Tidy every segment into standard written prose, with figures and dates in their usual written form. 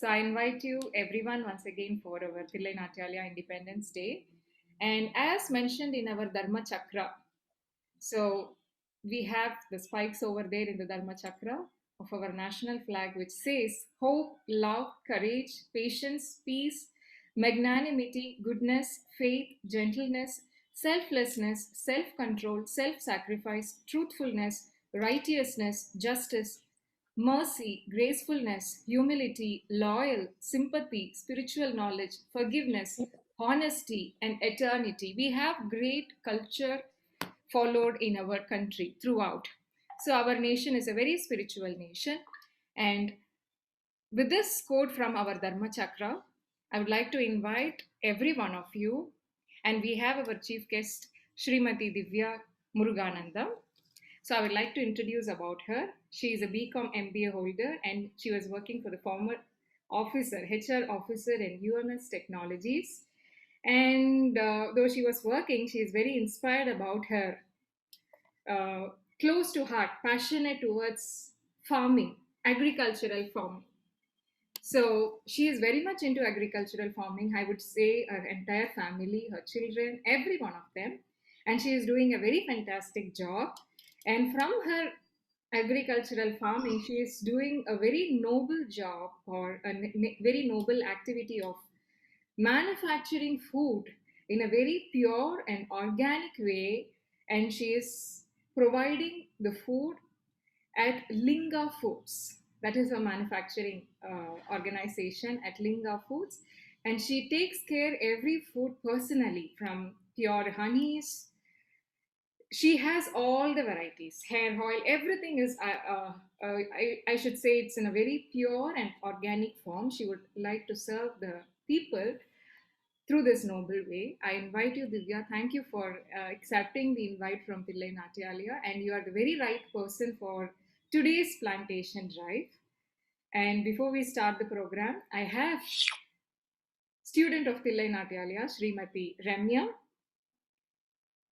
So I invite you everyone once again for our Thillai Natyalaya Independence Day. And as mentioned in our Dharma Chakra, so we have the spikes over there in the Dharma Chakra of our national flag, which says hope, love, courage, patience, peace, magnanimity, goodness, faith, gentleness, selflessness, self control, self sacrifice, truthfulness, righteousness, justice, mercy, gracefulness, humility, loyal, sympathy, spiritual knowledge, forgiveness, honesty, and eternity. We have great culture followed in our country throughout. So, our nation is a very spiritual nation. And with this quote from our Dharma Chakra, I would like to invite every one of you, and we have our chief guest, Srimati Divya Muruganandam. So I would like to introduce about her. She is a BCom MBA holder and she was working for the former officer, HR officer in UMS Technologies. And though she was working, she is very inspired about her uh, close to heart, passionate towards farming, agricultural farming. So she is very much into agricultural farming. I would say her entire family, her children, every one of them. And she is doing a very fantastic job. And from her agricultural farming, she is doing a very noble job or a very noble activity of manufacturing food in a very pure and organic way. And she is providing the food at Linga Foods. That is a manufacturing organization at Linga Foods. And she takes care every food personally from pure honeys. She has all the varieties, hair oil, everything is, I should say it's in a very pure and organic form. She would like to serve the people through this noble way. I invite you, Divya. Thank you for accepting the invite from Thillai Natyalaya, and you are the very right person for today's plantation drive. And before we start the program, I have student of Thillai Natyalaya, Srimati Ramya.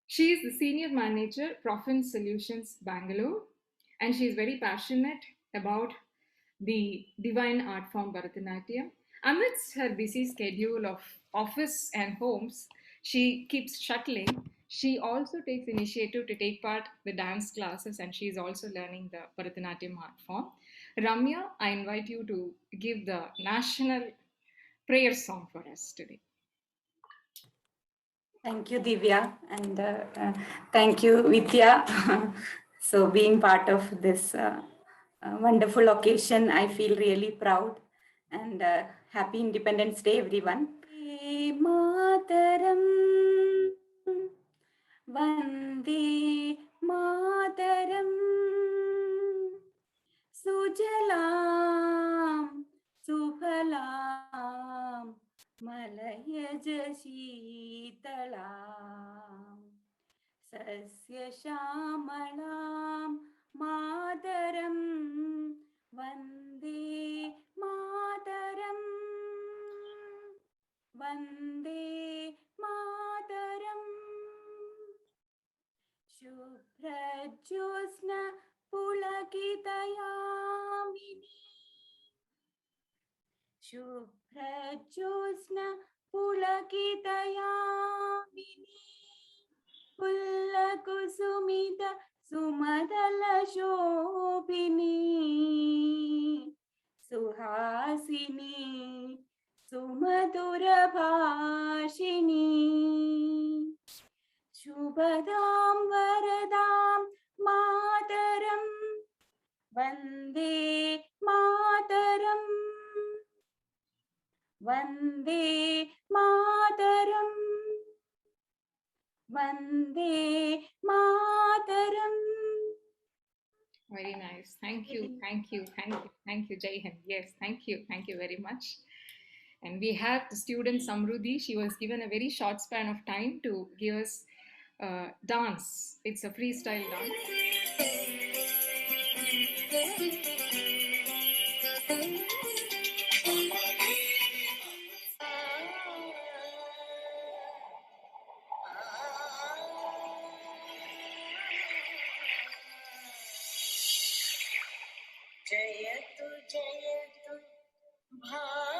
She is the senior manager, Profin Solutions, Bangalore, and she is very passionate about the divine art form Bharatanatyam. Amidst her busy schedule of office and homes, she keeps shuttling. She also takes initiative to take part the dance classes, and she is also learning the Bharatanatyam art form. Ramya, I invite you to give the national prayer song for us today. Thank you, Divya, and thank you, Vidya. So being part of this wonderful occasion, I feel really proud, and happy Independence Day, everyone. Mataram, Vande Mataram, Sujalam, Sufalam, Malayaj Sheetalam, Sasya Shamalam, Mataram, Vande Mataram, Vande Mataram, Shubhrajyosna Pulakitayamini, Shubhrajyosna Pulakitayamini, Pullakusumita Sumadala Shobhini, Suhasini Sumadura Bhashini, Shubhadam Varadam Mataram, Vande Mataram, Vande Mataram, Vande Mataram. Very nice. Thank you. Jai Hind. Yes, thank you very much. And we have the student Samruddhi. She was given a very short span of time to give us dance. It's a freestyle dance. Jayatu Jayatu Bharati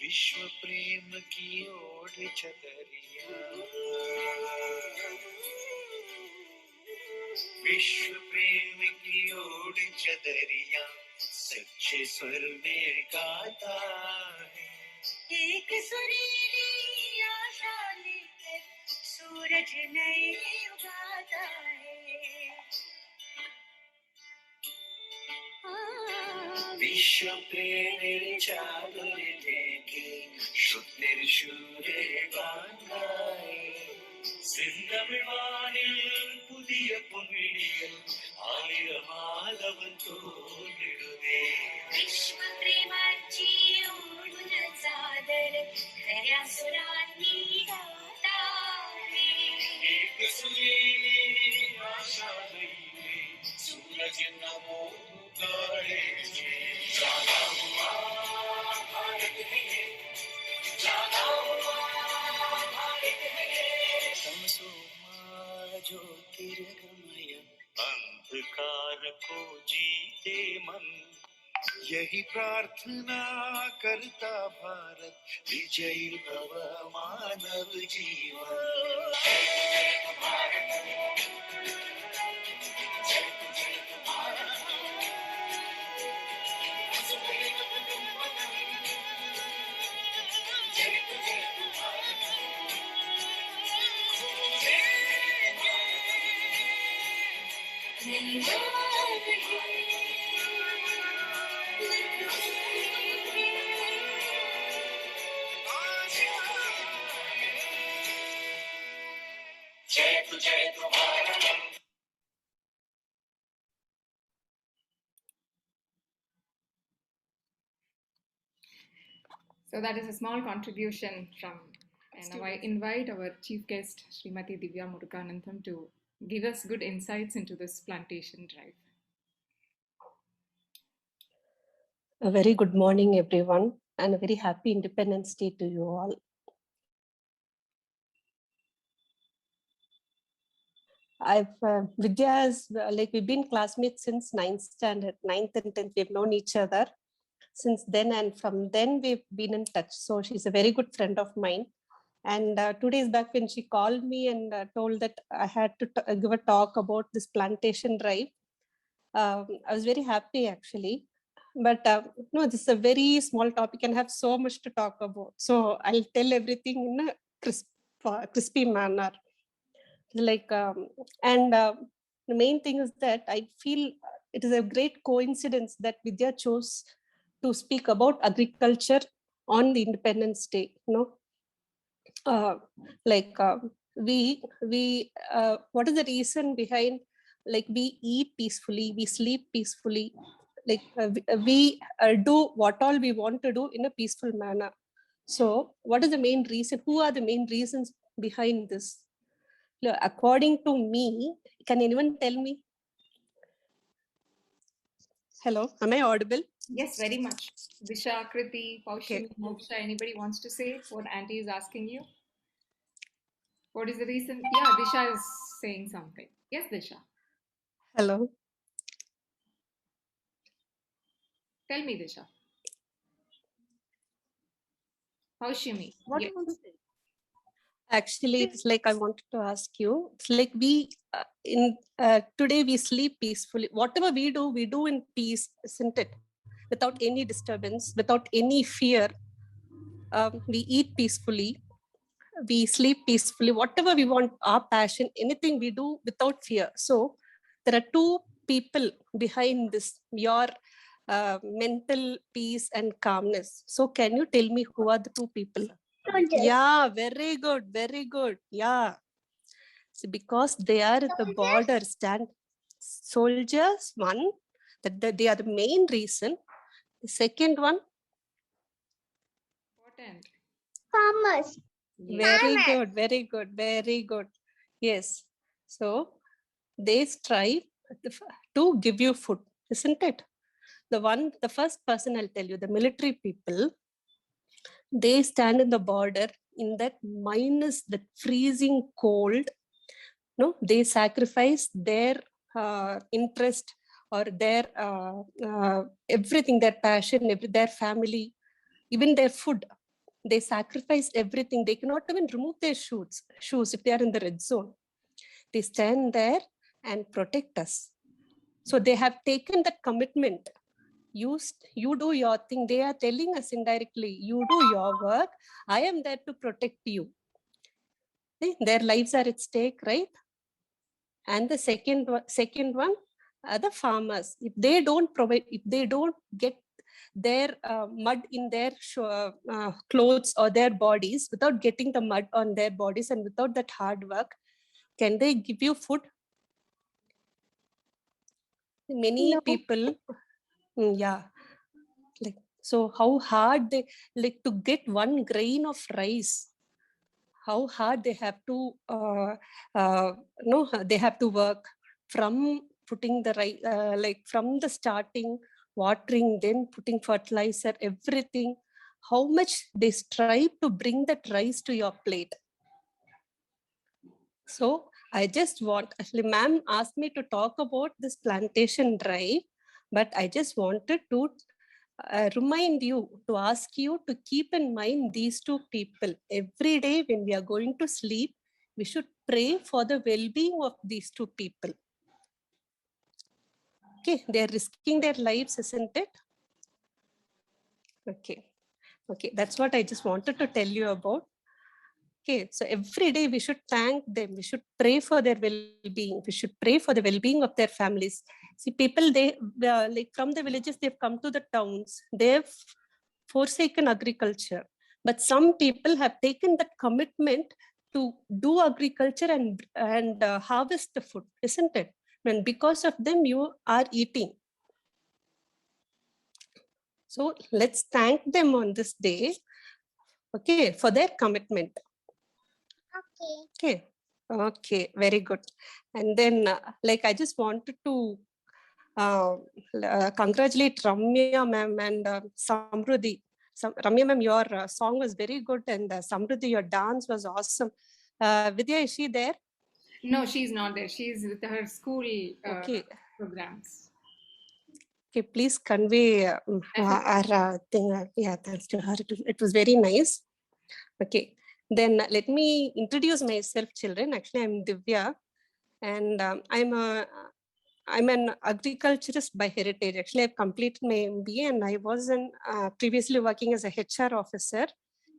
विश्व प्रेम की ओर चदरिया, विश्व प्रेम की ओर चदरिया सच्चे स्वर में गाता है। एक सुरीली आशा लेकर सूरज नए उगाता है। विश्व प्रेम चादर ढेके शुद्ध शूरे गांगाए सिंधमिवानिल पुदिय पुण्डियल आयमाधवन तोड़ुदे। विश्व प्रेमाची ओढून चादर खऱ्या सुरांनी गाता है। एक सुरीली आशा लईने सूरज नमो उगाड़े छे। जागा हुआ भारत है ये, जागा हुआ भारत है ये। तमसो मां ज्योतिर्गमय अंधकार को जीते मन, यही प्रार्थना करता भारत विजयी भव मानव जीवन। जय भारत, जय भारत, जय Bharat. So that is a small contribution from, and now I invite our chief guest, Srimati Divya Muruganantham, to give us good insights into this plantation drive. A very good morning, everyone, and a very happy Independence Day to you all. Vidya is like we've been classmates since 9th standard, 9th and 10th. We've known each other since then, and from then we've been in touch. So she's a very good friend of mine. And 2 days back when she called me and told that I had to give a talk about this plantation drive, I was very happy actually. But no, this is a very small topic and have so much to talk about. So I'll tell everything in a crispy manner. Like, the main thing is that I feel it is a great coincidence that Vidya chose to speak about agriculture on the Independence Day. You know, what is the reason behind? Like, we eat peacefully, we sleep peacefully, like we do what all we want to do in a peaceful manner. So what is the main reason? Who are the main reasons behind this? According to me, can anyone tell me? Hello, am I audible? Yes, very much. Disha, Kriti, Paushimi, Okay. Moksha, anybody wants to say what Auntie is asking you? What is the reason? Yeah, Disha is saying something. Yes, Disha. Hello. Tell me, Disha. Paushimi. What Yes. do you want to say? Actually, it's like I wanted to ask you. It's like we today we sleep peacefully. Whatever we do in peace, isn't it? Without any disturbance, without any fear. We eat peacefully. We sleep peacefully. Whatever we want, our passion, anything we do without fear. So there are two people behind this. Your mental peace and calmness. So can you tell me who are the two people? Yeah, very good, very good. Yeah. So because they are at the border, stand soldiers, one, that they are the main reason. The second one, Important. Farmers. very good, very good, very good. Yes. So they strive to give you food, isn't it? The first person I'll tell you, the military people, they stand in the border in that minus, the freezing cold. No, they sacrifice their interest or their everything, their passion, their family, even their food. They sacrifice everything. They cannot even remove their shoes if they are in the red zone. They stand there and protect us. So they have taken that commitment. You do your thing. They are telling us indirectly, you do your work. I am there to protect you. Their lives are at stake, right? And the second one are the farmers. If they don't provide, if they don't get their mud in their clothes or their bodies, without getting the mud on their bodies and without that hard work, can they give you food? Many No. people, yeah. Like, so how hard they, like, to get one grain of rice, how hard they have to they have to work from putting the right like from the starting, watering, then putting fertilizer, everything, how much they strive to bring that rice to your plate. So I just want, actually ma'am asked me to talk about this plantation drive, but I just wanted to remind you, to ask you to keep in mind these two people. Every day when we are going to sleep, we should pray for the well-being of these two people. Okay, they are risking their lives, isn't it? Okay, that's what I just wanted to tell you about. Okay, so every day we should thank them. We should pray for their well-being. We should pray for the well-being of their families. See, people, they like from the villages, they've come to the towns. They've forsaken agriculture. But some people have taken that commitment to do agriculture and harvest the food, isn't it? And because of them, you are eating. So let's thank them on this day, okay, for their commitment. Okay, very good. And then like I just wanted to congratulate Ramya ma'am and Samruddhi. Ramya ma'am, your song was very good, and Samruddhi, your dance was awesome. Vidya, is she there? No, she's not there. She's with her school Okay. programs. Okay, please convey our thing. Yeah, thanks to her. It was very nice. Okay, then let me introduce myself, children. Actually, I'm Divya, and I'm an agriculturist by heritage. Actually, I've completed my MBA, and I was previously working as a HR officer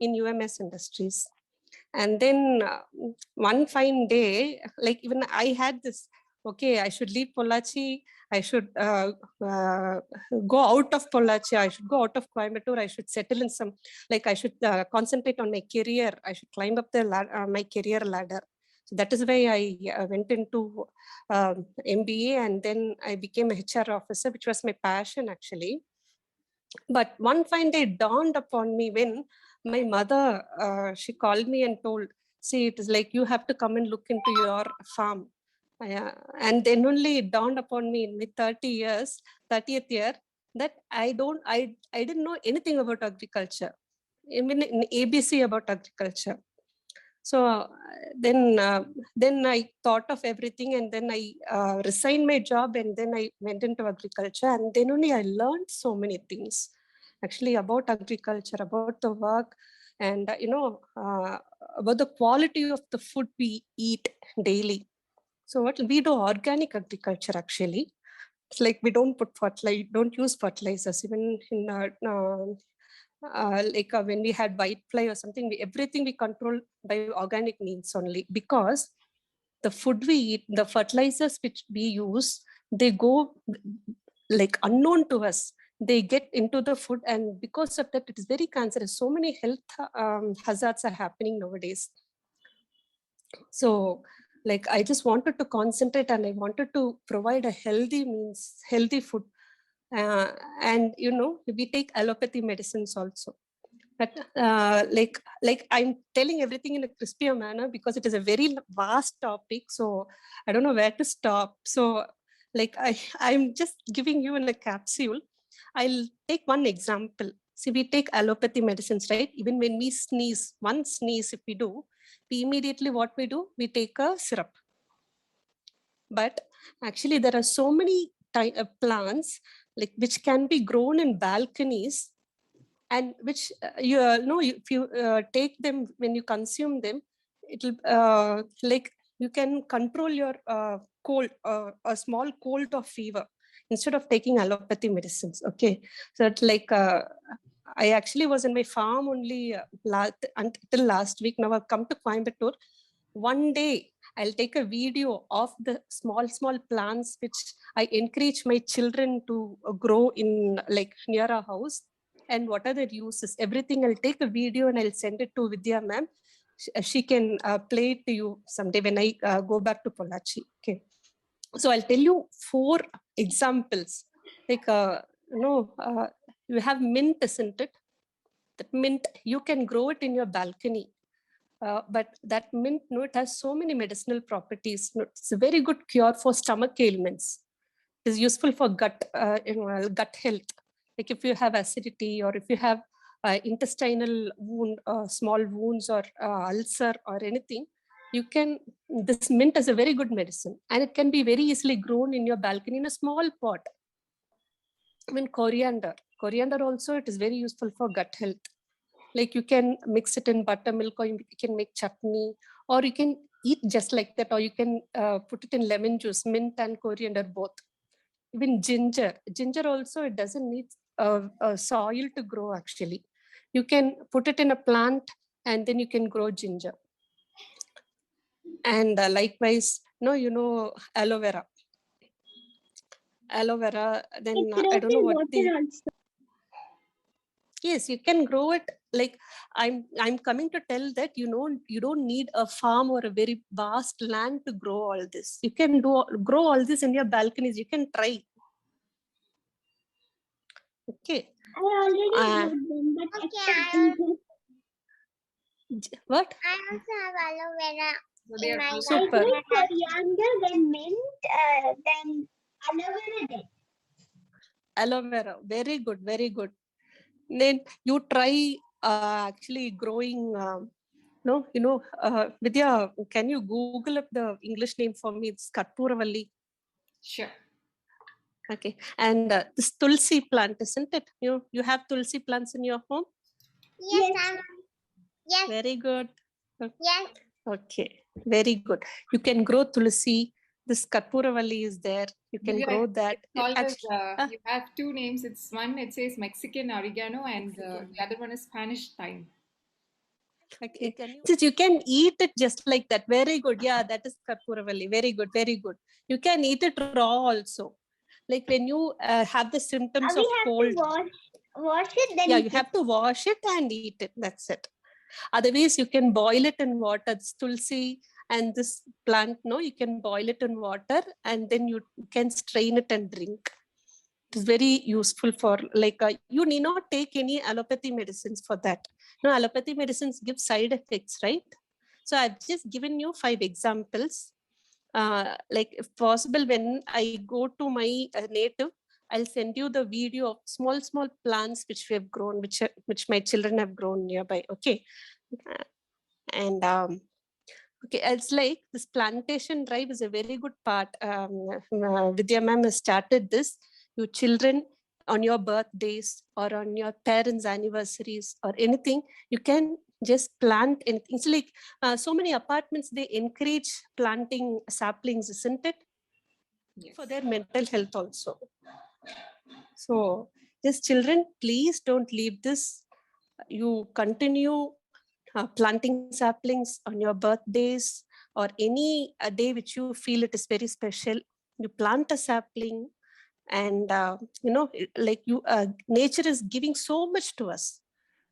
in UMS Industries. And then one fine day, like even I had this, okay, I should leave Pollachi. I should go out of Pollachi. I should go out of Coimbatore. I should settle in some, like I should concentrate on my career. I should climb up the my career ladder. So that is why I went into MBA, and then I became a HR officer, which was my passion actually. But one fine day dawned upon me when my mother, she called me and told, see, it is like you have to come and look into your farm. And then only it dawned upon me in my 30th year, that I didn't know anything about agriculture, even in ABC about agriculture. So then I thought of everything, and then I resigned my job, and then I went into agriculture, and then only I learned so many things actually about agriculture, about the work, and about the quality of the food we eat daily. So what we do, organic agriculture actually. It's like we don't put fertilizer, don't use fertilizers even in when we had white fly or something, everything we control by organic means only, because the food we eat, the fertilizers which we use, they go like unknown to us. They get into the food, and because of that, it is very cancerous. So many health hazards are happening nowadays. So like I just wanted to concentrate, and I wanted to provide a healthy food. And we take allopathy medicines also. But like I'm telling everything in a crispier manner because it is a very vast topic. So I don't know where to stop. So like I'm just giving you in a capsule. I'll take one example. See, we take allopathy medicines, right? Even when we sneeze, one sneeze, if we do, we immediately what we do? We take a syrup. But actually there are so many plants like which can be grown in balconies, and which if you take them, when you consume them, it'll like you can control your cold, a small cold or fever, instead of taking allopathy medicines. Okay, so it's like I actually was in my farm only until last week. Now I've come to Coimbatore. One day I'll take a video of the small plants which I encourage my children to grow in, like near our house, and what are their uses. Everything I'll take a video and I'll send it to Vidya ma'am. She can play it to you someday when I go back to Pollachi. Okay. So I'll tell you 4 examples. Like, you have mint, isn't it? That mint, you can grow it in your balcony. But that mint, it has so many medicinal properties. It's a very good cure for stomach ailments. It is useful for gut health. Like if you have acidity, or if you have intestinal wound, small wounds, or ulcer or anything, this mint is a very good medicine, and it can be very easily grown in your balcony in a small pot. Even coriander also, it is very useful for gut health. Like you can mix it in buttermilk, or you can make chutney, or you can eat just like that, or you can put it in lemon juice, mint and coriander both. Even ginger also, it doesn't need soil to grow. Actually, you can put it in a plant and then you can grow ginger. And likewise, aloe vera. Then I don't know what yes, you can grow it. Like I'm coming to tell that you don't need a farm or a very vast land to grow all this. You can grow all this in your balconies. You can try. Okay. I already wrote them, but Okay, What? I also have aloe vera So they in are my also I Super. wrote coriander, then mint, then aloe vera, then. Aloe vera, very good, very good. Then you try actually growing. Vidya, can you Google up the English name for me? It's Karpooravalli. sure. Okay, and this tulsi plant, isn't it? You have tulsi plants in your home. yes, Yes. yes, Very good. yes. Okay, very good. You can grow tulsi. This Karpooravalli is there. You can Divya, grow that. it's called as, Actually, you have 2 names. It's one, it says Mexican oregano, and the other one is Spanish thyme. okay. You can eat it just like that. Very good. Yeah, that is Karpooravalli. Very good. Very good. You can eat it raw also. Like when you have the symptoms We of have cold. to wash it, then Yeah, eat you it. have to wash it and eat it. That's it. Otherwise, you can boil it in water. It's tulsi and this plant, you can boil it in water and then you can strain it and drink. It's very useful for you need not take any allopathy medicines for that. Allopathy medicines give side effects, right? So I've just given you 5 examples. Like if possible, when I go to my native, I'll send you the video of small plants which we have grown, which my children have grown nearby. Okay. And okay, it's like this plantation drive is a very good part. Vidya ma'am has started this. You children, on your birthdays or on your parents' anniversaries or anything, you can just plant anything. It's like so many apartments, they encourage planting saplings, isn't it? Yes. For their mental health also. So just children, please don't leave this. You continue planting saplings on your birthdays or any day which you feel it is very special. You plant a sapling, and nature is giving so much to us.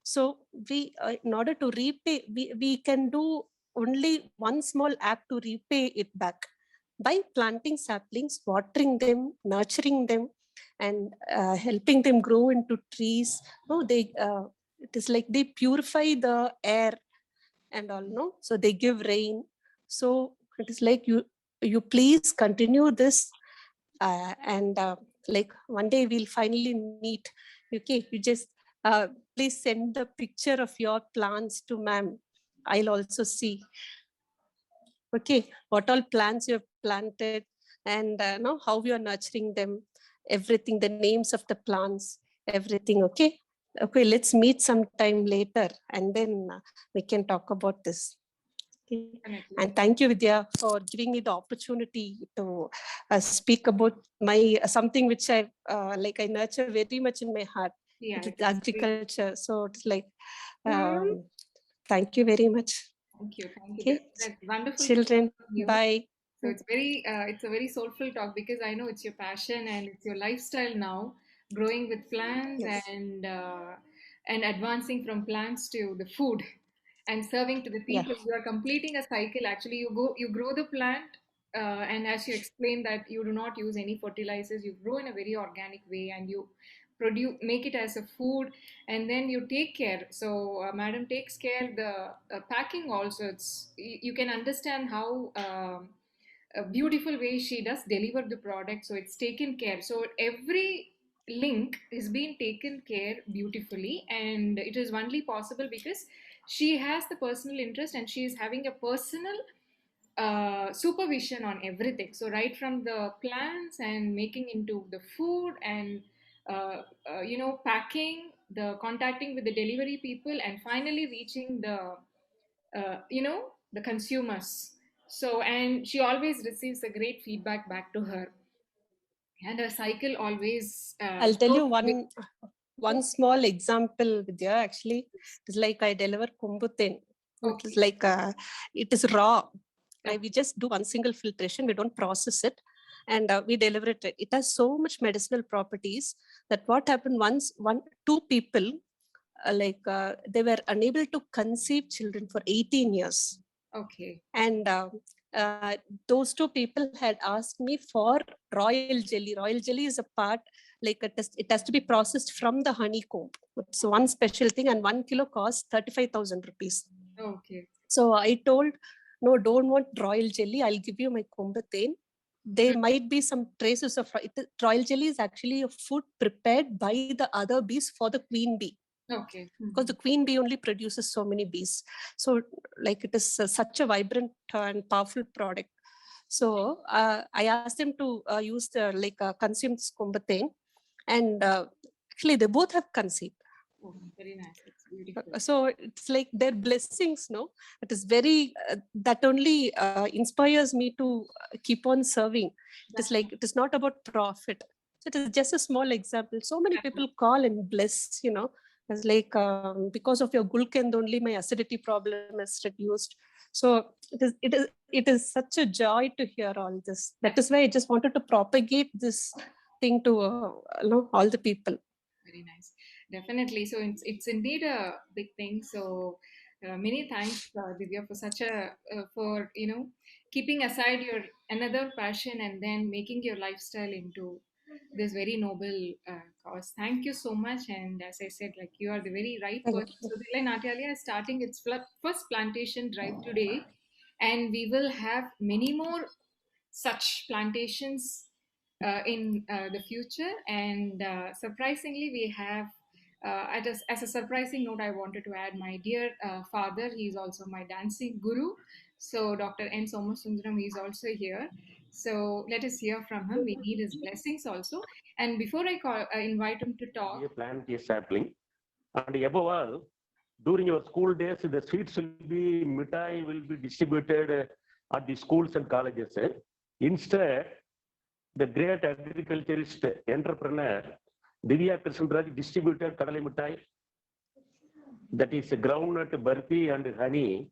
So we in order to repay, we can do only one small act to repay it back by planting saplings, watering them, nurturing them, and helping them grow into trees. It is like they purify the air and all, so they give rain. So it is like you please continue this, and like one day we'll finally meet. Okay, you just please send the picture of your plants to ma'am. I'll also see, okay, what all plants you have planted, and how you are nurturing them, everything, the names of the plants, everything. Okay, Okay, let's meet sometime later and then we can talk about this. Okay. Definitely. And thank you, Vidya, for giving me the opportunity to speak about my something which I I nurture very much in my heart. Yeah, It is it is great. agriculture. So it's like, thank you very much. Thank you. Thank you. Okay, That's wonderful. children, from you. bye. So it's a very soulful talk because I know it's your passion and it's your lifestyle now, growing with plants Yes. and advancing from plants to the food and serving to the Yeah. people. You are completing a cycle. Actually, you grow the plant, and as you explained that you do not use any fertilizers, you grow in a very organic way and you make it as a food, and then you take care. So madam takes care the packing also. You can understand how. A beautiful way she does deliver the product, so it's taken care. So every link is being taken care beautifully, and it is only possible because she has the personal interest and she is having a personal supervision on everything. So right from the plants and making into the food and packing, the contacting with the delivery people, and finally reaching the consumers. So, and she always receives a great feedback back to her, and her cycle always I'll tell you grows with. one small example, Vidya. Actually, it's like I deliver kumbuten. It is Okay. like it is raw. Okay. We just do one single filtration. We don't process it, and we deliver it. It has so much medicinal properties that what happened once two people they were unable to conceive children for 18 years. Okay. And uh, those two people had asked me for royal jelly. Royal jelly is a part, it has to be processed from the honeycomb. It's one special thing, and 1 kilo costs 35,000 rupees. Okay. So I told, no, don't want royal jelly. I'll give you my kumbatain. There might be some traces of royal jelly is actually a food prepared by the other bees for the queen bee, Okay. because the queen bee only produces so many bees. So it is such a vibrant and powerful product. So I asked them to use the consume this kumbatain, and actually they both have conceived. Oh, very nice. It's beautiful. So it's like their blessings, no? It is very, that only inspires me to keep on serving. It is like, it is not about profit. So it is just a small example. So many people call and bless, as because of your gulkand only my acidity problem is reduced. So it is such a joy to hear all this. That is why I just wanted to propagate this thing to all the people. Very nice. Definitely. So it's indeed a big thing. So many thanks, Divya, for such a for keeping aside your another passion and then making your lifestyle into this very noble cause. Thank you so much. And as I said, like you are the very right Thank person. you. So Dilay Natalia is starting its first plantation drive today, and we will have many more such plantations in the future. And surprisingly, we have, as a surprising note, I wanted to add my dear father. He's also my dancing guru. So Dr. N. Somasundaram is also here. So let us hear from him. We need his blessings also. And before I invite him to talk, A plant a sapling, and above all, during your school days, the sweets will be mithai will be distributed at the schools and colleges. Instead, the great agriculturist entrepreneur Divya Krishnaraj distributed kadalai mithai, that is groundnut barfi and honey,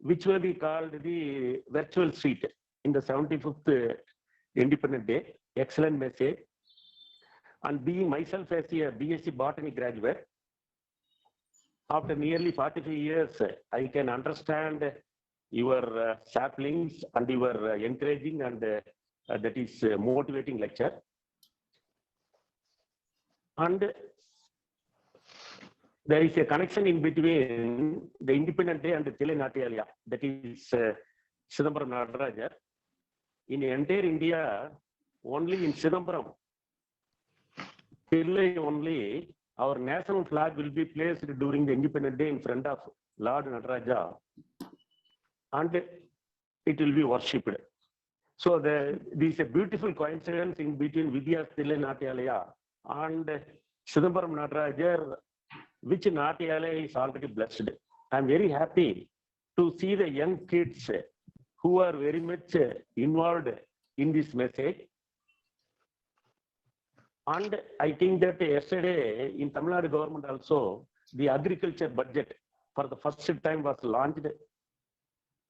which will be called the virtual sweet in the 75th Independence Day. Excellent message. And being myself as a BSc Botany graduate, after nearly 45 years, I can understand your saplings and your encouraging and that is motivating lecture. And there is a connection in between the Independent Day and the Thillai Natyalia, that is Chidambaram Natarajar. In entire India, only in Chidambaram, Thillai only, our national flag will be placed during the Independence Day in front of Lord Nataraja, and it will be worshipped. So this is a beautiful coincidence in between Vidya's Thillai Natyalaya and Chidambaram Natarajar, which Natyalaya is already blessed. I'm very happy to see the young kids who are very much involved in this message. And I think that yesterday in Tamil Nadu government also, the agriculture budget for the first time was launched.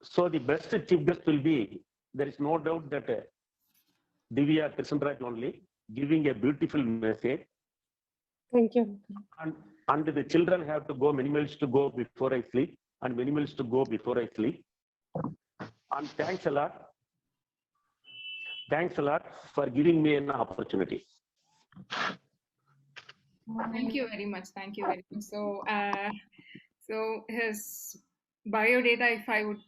So the best chief guest will be, there is no doubt that Divya Krishnaraj only giving a beautiful message. Thank you. And the children have to go, many miles to go before I sleep, and many miles to go before I sleep. And thanks a lot. Thanks a lot for giving me an opportunity. Thank you very much. Thank you very much. So his biodata, if I would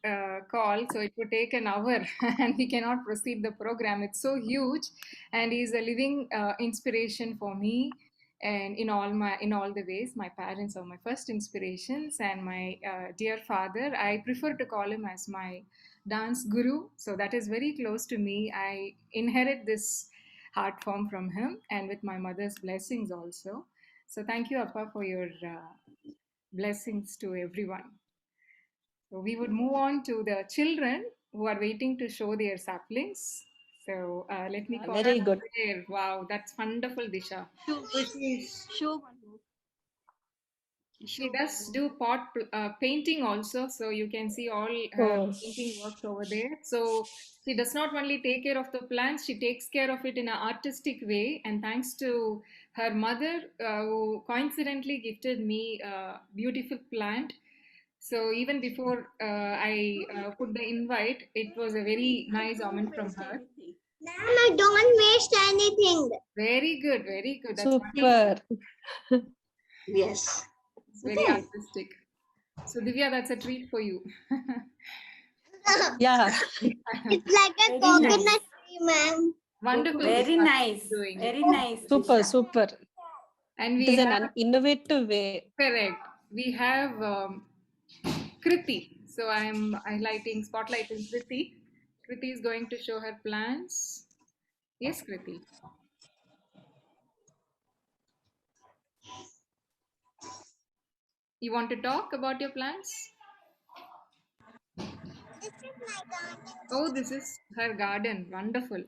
call, so it would take an hour, and we cannot proceed the program. It's so huge, and he's a living inspiration for me, and in all the ways. My parents are my first inspirations, and my dear father, I prefer to call him as my dance guru. So that is very close to me. I inherit this art form from him, and with my mother's blessings also. So thank you, Appa, for your blessings to everyone. So we would move on to the children who are waiting to show their saplings. So let me call Very her good. there. Wow, that's wonderful, Disha. So she does do pot painting also, so you can see all her Oh. painting works over there. So she does not only take care of the plants, she takes care of it in an artistic way. And thanks to her mother, who coincidentally gifted me a beautiful plant. So even before I put the invite, it was a very nice omen from her. Ma'am, I don't waste anything. Very good, very good. That's Super. wonderful. Yes. It's very artistic. So Divya, that's a treat for you. Yeah. It's like a Very coconut nice. tree, ma'am. Wonderful. Very Disha, nice. doing it. Very nice. Super, Disha. super. And It we is have an innovative way. correct. We have Kriti. So I'm highlighting, spotlighting Kriti. Kriti is going to show her plans. Yes, Kriti. You want to talk about your plans? This is my garden. Oh, this is her garden. Wonderful.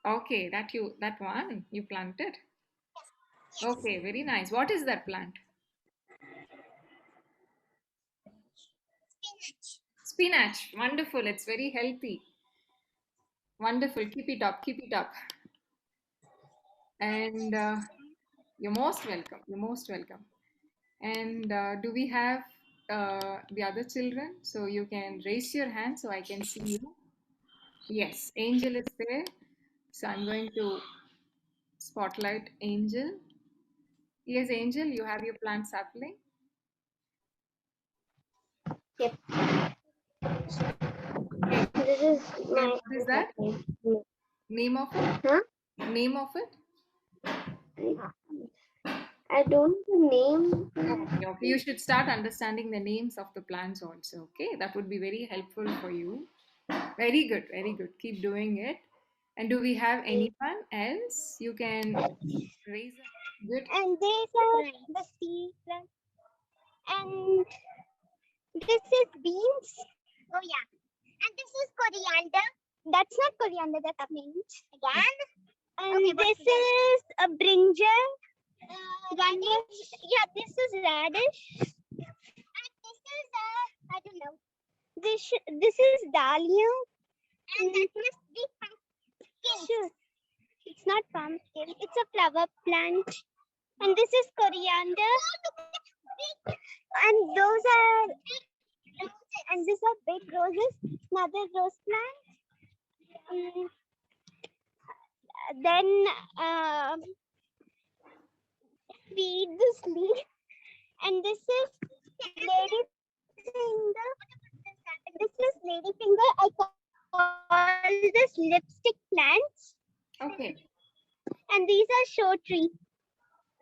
Okay, that one you planted. Okay, very nice. What is that plant? Spinach. Wonderful. It's very healthy. Wonderful. Keep it up. Keep it up. And you're most welcome. You're most welcome. And do we have the other children? So you can raise your hand so I can see you. Yes, Angel is there. So I'm going to spotlight Angel. Yes, Angel, you have your plant sapling. Yep. This is And my. what is that? Name of it? Huh? Name of it? I don't know the name. Okay. You should start understanding the names of the plants also. Okay, that would be very helpful for you. Very good, very good. Keep doing it. And do we have anyone else? You can raise a good. And these are the seed plants. And this is beans. Oh yeah. And this is coriander. That's not coriander, that's mint. Again. And this is a brinjal. Radish. Yeah, this is radish. And this is I don't know. This is dahlia. And that must be pumpkin. Sure. It's not pumpkin. It's a flower plant. And this is coriander. And those are these are big roses. Another rose plant. Then feed this leaf. And this is lady finger. This is lady finger. I call this lipstick plants. Okay, And these are show tree.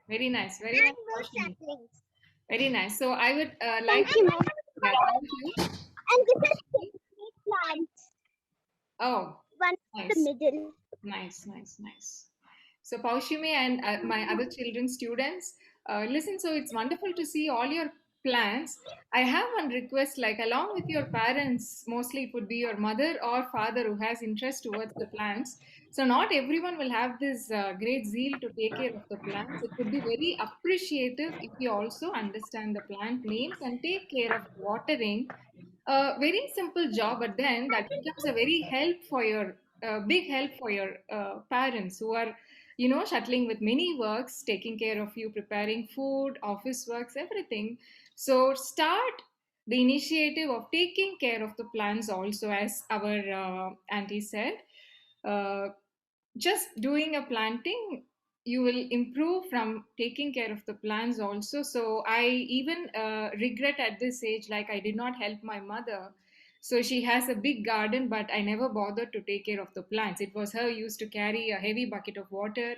very nice. Very nice. And rose question. saplings. Very nice. So I would like Thank you, ma'am. yeah, thank you. And this is picnic plant. Oh, One in nice. the middle. Nice, nice, nice. So Paushimi and my other children students, listen. So it's wonderful to see all your plans. I have one request, like along with your parents, mostly it would be your mother or father who has interest towards the plants. So not everyone will have this great zeal to take care of the plants. It would be very appreciative if you also understand the plant names and take care of watering. A very simple job, but then that becomes a very help for your big help for your parents who are, shuttling with many works, taking care of you, preparing food, office works, everything. So start the initiative of taking care of the plants also, as our auntie said. Uh, just doing a planting, you will improve from taking care of the plants also. So I even regret at this age, like I did not help my mother. So she has a big garden, but I never bothered to take care of the plants. It was her used to carry a heavy bucket of water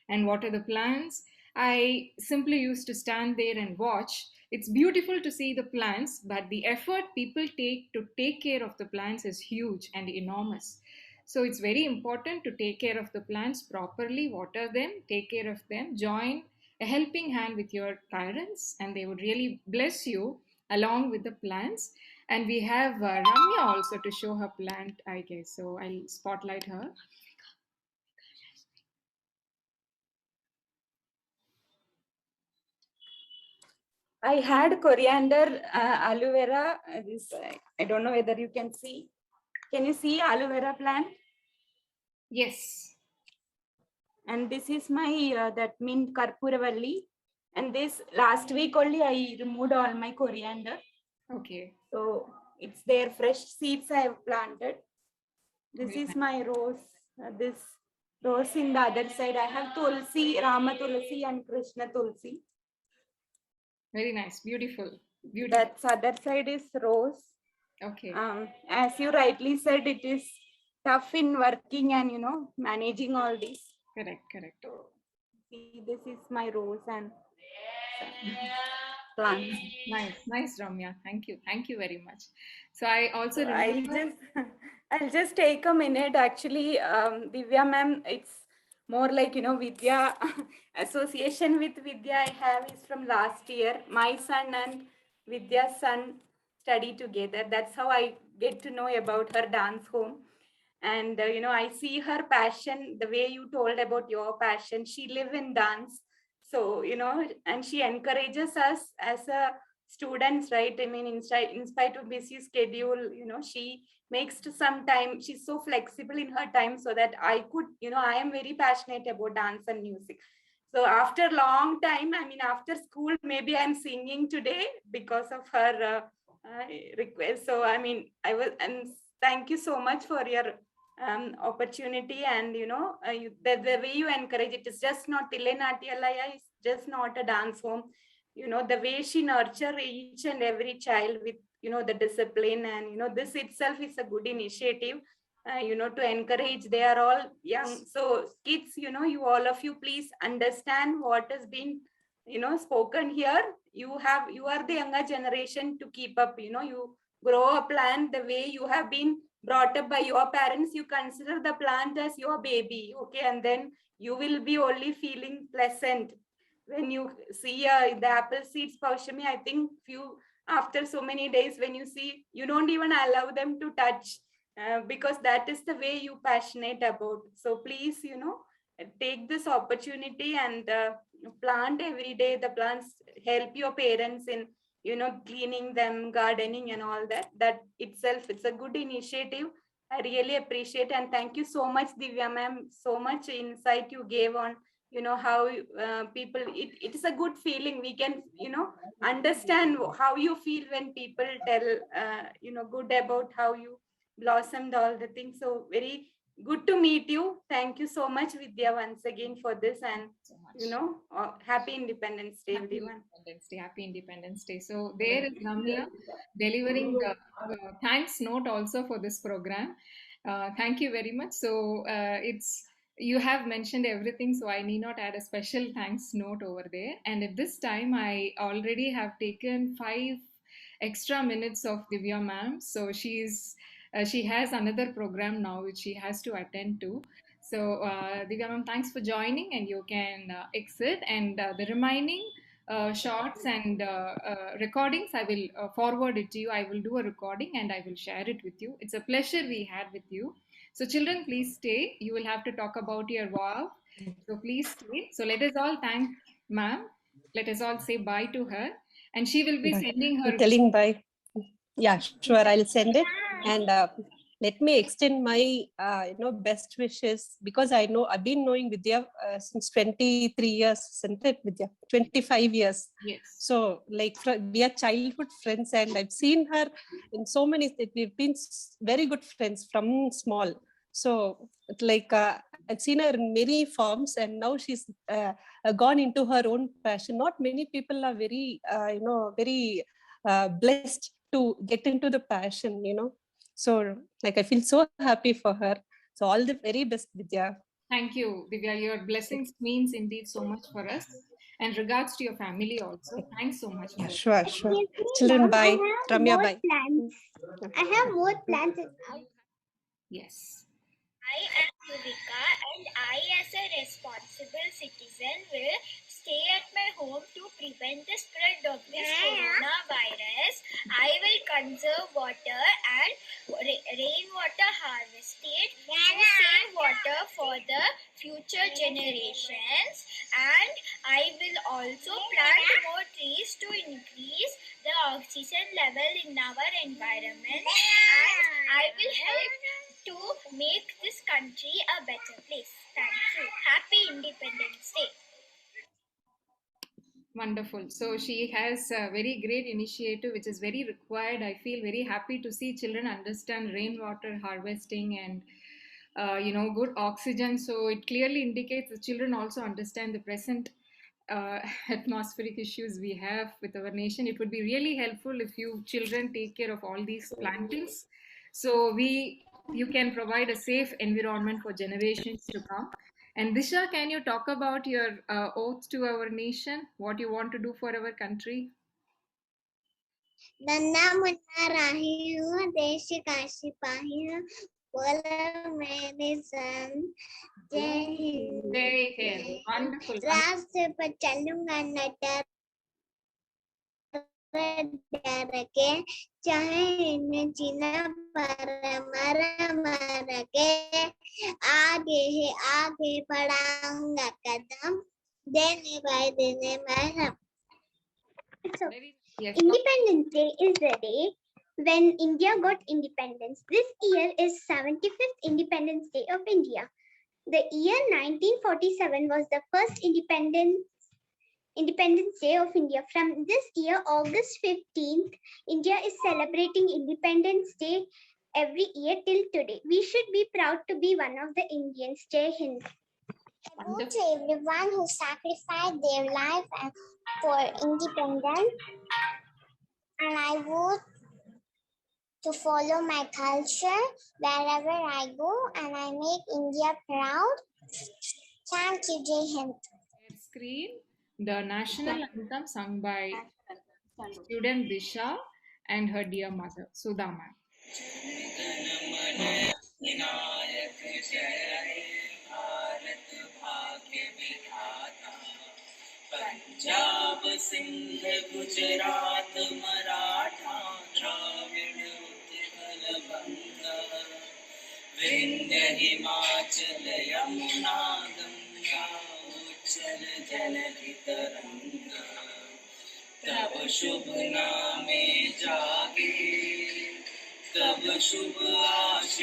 and water the plants. I simply used to stand there and watch. It's beautiful to see the plants, but the effort people take to take care of the plants is huge and enormous. So it's very important to take care of the plants properly, water them, take care of them, join a helping hand with your parents, and they would really bless you along with the plants. And we have Ramya also to show her plant, I guess. So I'll spotlight her. I had coriander, aloe vera. I don't know whether you can see. Can you see aloe vera plant? Yes. And this is my that mint karpuravalli. And this last week only I removed all my coriander. Okay. So it's their fresh seeds I have planted. This Very is nice. my rose. This rose in the other side. I have tulsi, Rama tulsi and Krishna tulsi. Very nice. Beautiful. Beautiful. That other side is rose. Okay. As you rightly said, it is tough in working and managing all this. Correct. Correct. See, this is my rose and plants. Nice, Ramya. Thank you. Thank you very much. So I also So I'll remember. just I'll just take a minute. Actually, Divya ma'am, it's more like Vidya association with Vidya I have is from last year. My son and Vidya's son study together. That's how I get to know about her dance home. And I see her passion, the way you told about your passion. She live in dance, so and she encourages us as a students, right? I mean, in spite of busy schedule, she makes to some time. She's so flexible in her time so that I could, I am very passionate about dance and music. So after long time, I mean, after school, maybe I'm singing today because of her request. So I mean, and thank you so much for your opportunity. And the way you encourage it is just not Tillai Natyalaya is just not a dance home. The way she nurture each and every child with the discipline, and this itself is a good initiative. To encourage. They are all young, so kids, you all of you, please understand what has been spoken here. You are the younger generation to keep up. You grow a plant the way you have been brought up by your parents. You consider the plant as your baby, okay? And then you will be only feeling pleasant when you see the apple seeds, Paushami. I think few after so many days, when you see, you don't even allow them to touch, because that is the way you passionate about. So please, take this opportunity and plant every day. The plants help your parents in cleaning them, gardening and all that. That itself, it's a good initiative. I really appreciate, and thank you so much, Divya ma'am. So much insight you gave on how people, it is a good feeling. We can understand how you feel when people tell good about how you blossomed all the things. So very good to meet you. Thank you so much, Vidya, once again for this. And So much. happy Independence Day, Happy everyone. Independence Day. Happy Independence Day. So there is Ramya delivering the thanks note also for this program. Thank you very much. So it's you have mentioned everything, so I need not add a special thanks note over there. And at this time, I already have taken 5 extra minutes of Divya ma'am. So she has another program now which she has to attend to. So, Divya ma'am, thanks for joining, and you can exit. And the remaining shots and recordings, I will forward it to you. I will do a recording and I will share it with you. It's a pleasure we had with you. So, children, please stay. You will have to talk about your wow. So, please stay. So, let us all thank ma'am. Let us all say bye to her, and she will be Bye. sending her. Telling bye. Yeah, sure. I'll send it. And let me extend my best wishes, because I know I've been knowing Vidya since 23 years, isn't it, Vidya? 25 years. Yes. So like we are childhood friends, and I've seen her in so many, we've been very good friends from small. So like I've seen her in many forms, and now she's gone into her own passion. Not many people are very, very blessed to get into the passion, So like I feel so happy for her. So all the very best, Vidya. Thank you, Divya. Your blessings means indeed so much for us. And regards to your family also. Thanks so much for it. Sure, sure. Excuse me, Children, ma'am, bye. I have Ramya, more bye. plans. I have more plans. Yes. I am Yuvika, and I, as a responsible citizen, will stay at my home to prevent the spread of this coronavirus. I will conserve water and rainwater harvested to save water for the future generations. And I will also plant more trees to increase the oxygen level in our environment. And I will help to make this country a better place. Thank you. Happy Independence Day. Wonderful. So she has a very great initiative, which is very required. I feel very happy to see children understand rainwater harvesting and good oxygen. So it clearly indicates the children also understand the present atmospheric issues we have with our nation. It would be really helpful if you children take care of all these plantings, so you can provide a safe environment for generations to come. And Disha, can you talk about your oath to our nation? What you want to do for our country? नन्ना मुन्ना राही हूँ देश का सिपाही हूँ बोलो मेरे सन जय Hind Jai Hind. Wonderful. रास्ते पर चलूंगा न डर के चाहे न जीना पर मर के आगे है आगे बढ़ाऊंगा कदम देने भाई देने मैं Yes. Independence Day is the day when India got independence. This year is 75th Independence Day of India. The year 1947 was the first Independence Day of India. From this year, August 15th, India is celebrating Independence Day every year till today. We should be proud to be one of the Indians. Jai Hind. I vote to everyone who sacrificed their life for independence, and I vote to follow my culture wherever I go, and I make India proud. Thank you, Jai Hind. Screen the national anthem sung by student Disha and her dear mother Sudama. Punjab Sindh Gujarat Maratha Dravida Utkal बंगा विंध्य हिमाचल यमुना गंगा उच्चल जलधि तरंगा तब शुभ नामे जागे तब शुभ आशा